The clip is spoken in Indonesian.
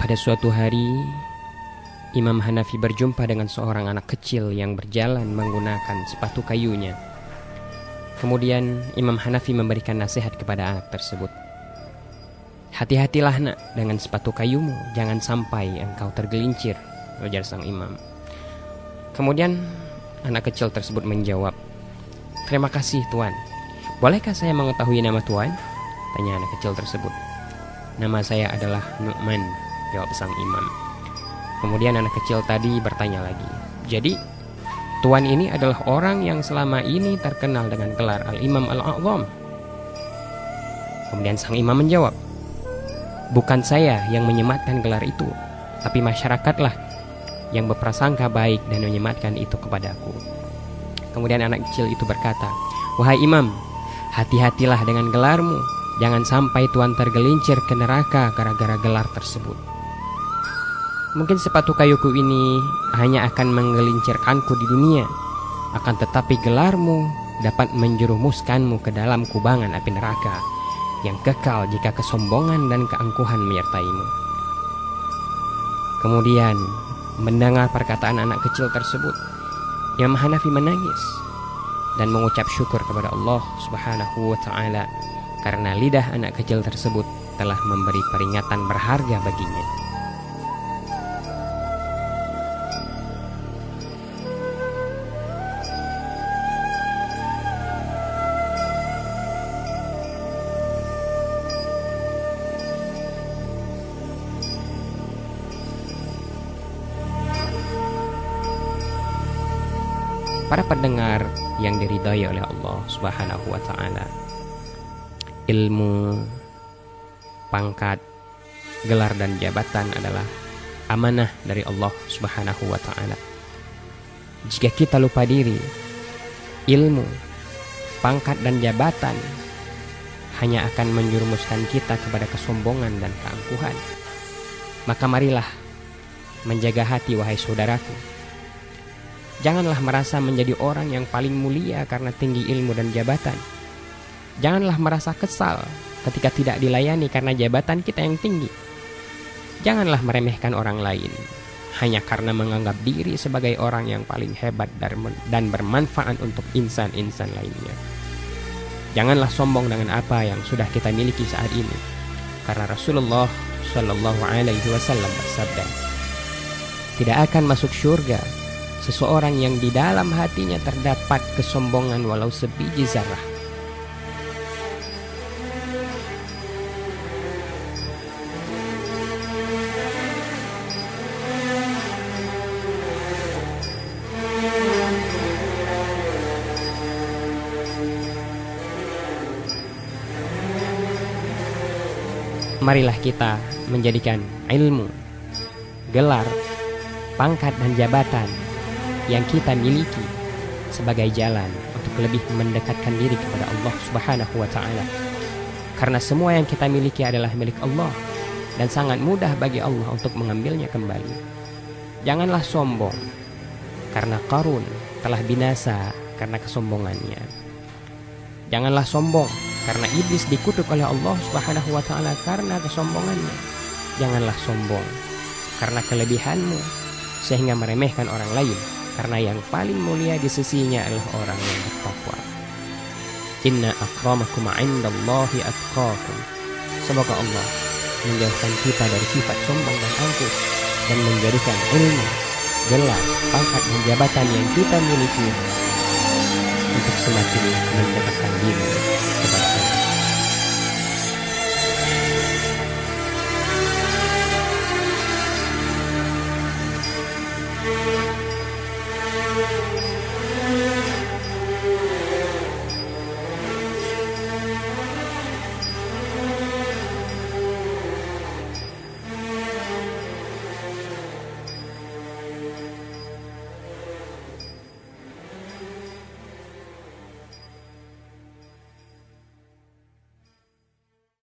Pada suatu hari, Imam Hanafi berjumpa dengan seorang anak kecil yang berjalan menggunakan sepatu kayunya. Kemudian Imam Hanafi memberikan nasihat kepada anak tersebut. "Hati-hatilah nak dengan sepatu kayumu, jangan sampai engkau tergelincir," ujar sang imam. Kemudian anak kecil tersebut menjawab, "Terima kasih Tuan. Bolehkah saya mengetahui nama Tuan?" tanya anak kecil tersebut. "Nama saya adalah Nu'man," jawab sang imam. Kemudian anak kecil tadi bertanya lagi, "Jadi Tuan ini adalah orang yang selama ini terkenal dengan gelar Al-Imam Al-A'zam?" Kemudian sang imam menjawab, "Bukan saya yang menyematkan gelar itu, tapi masyarakatlah yang berprasangka baik dan menyematkan itu kepadaku." Kemudian anak kecil itu berkata, "Wahai imam, hati-hatilah dengan gelarmu. Jangan sampai Tuan tergelincir ke neraka gara-gara gelar tersebut. Mungkin sepatu kayuku ini hanya akan menggelincirkanku di dunia, akan tetapi gelarmu dapat menjerumuskanmu ke dalam kubangan api neraka yang kekal jika kesombongan dan keangkuhan menyertaimu." Kemudian mendengar perkataan anak kecil tersebut, Imam Hanafi menangis dan mengucap syukur kepada Allah Subhanahu wa Ta'ala karena lidah anak kecil tersebut telah memberi peringatan berharga baginya. Para pendengar yang diridhai oleh Allah Subhanahu wa Ta'ala, ilmu, pangkat, gelar dan jabatan adalah amanah dari Allah Subhanahu wa Ta'ala. Jika kita lupa diri, ilmu, pangkat dan jabatan hanya akan menjerumuskan kita kepada kesombongan dan keangkuhan. Maka marilah menjaga hati, wahai saudaraku. Janganlah merasa menjadi orang yang paling mulia karena tinggi ilmu dan jabatan. Janganlah merasa kesal ketika tidak dilayani karena jabatan kita yang tinggi. Janganlah meremehkan orang lain hanya karena menganggap diri sebagai orang yang paling hebat dan bermanfaat untuk insan-insan lainnya. Janganlah sombong dengan apa yang sudah kita miliki saat ini, karena Rasulullah Shallallahu Alaihi Wasallam bersabda, "Tidak akan masuk surga seseorang yang di dalam hatinya terdapat kesombongan walau sebiji zarah." Marilah kita menjadikan ilmu, gelar, pangkat dan jabatan yang kita miliki sebagai jalan untuk lebih mendekatkan diri kepada Allah Subhanahu wa Ta'ala. Karena semua yang kita miliki adalah milik Allah dan sangat mudah bagi Allah untuk mengambilnya kembali. Janganlah sombong, karena Qarun telah binasa karena kesombongannya. Janganlah sombong, karena iblis dikutuk oleh Allah Subhanahu wa Ta'ala karena kesombongannya. Janganlah sombong karena kelebihanmu sehingga meremehkan orang lain, karena yang paling mulia di sisinya adalah orang yang bertakwa. Inna akramakum 'indallahi atqakum. Semoga Allah menjauhkan kita dari sifat sombong dan angkuh dan menjadikan ilmu, gelar, pangkat dan jabatan yang kita miliki untuk semakin mendekatkan diri